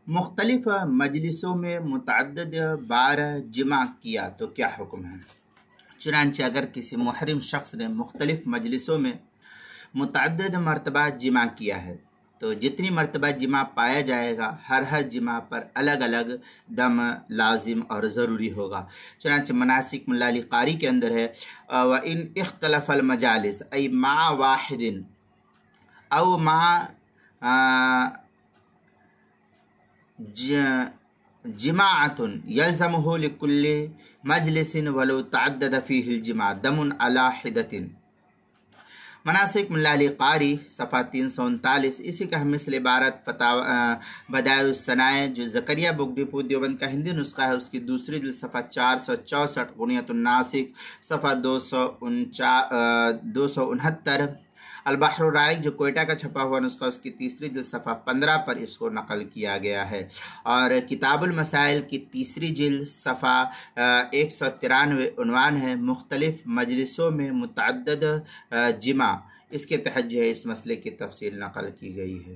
مختلف مجلسوں میں متعدد بار جمع کیا تو کیا حکم ہے؟ چنانچہ اگر کسی محرم شخص نے مختلف مجلسوں میں متعدد مرتبہ جمع کیا ہے تو جتنی مرتبہ جمع پایا جائے گا ہر جمع پر الگ الگ دم لازم اور ضروری ہوگا۔ چنانچہ مناسک ملا علی قاری کے اندر ہے وَإِنْ اِخْتَلَفَ الْمَجَالِسِ أي مع واحد أو مع جماعة يلزمه لكل مجلس ولو تعدد فيه الجماع دم على حدة۔ مناسک ملا علی قاری صفحہ 339۔ اسی کا مثل عبارت بدائع الصنائع جو زکریا بک ڈپو دیوبند کا ہندی نسخہ ہے اس کی دوسری جلد صفحہ 464، غنیۃ الناسک صفحہ 269۔ البحر الرائق جو کوئٹہ کا چھپا ہوا نسخہ اس کی تیسری جلد صفحہ 15 پر اس کو نقل کیا گیا ہے، اور کتاب المسائل کی تیسری جلد صفحہ 193 عنوان ہے مختلف مجلسوں میں متعدد جمع، اس کے تحت جو ہے اس مسئلے کی تفصیل نقل کی گئی ہے۔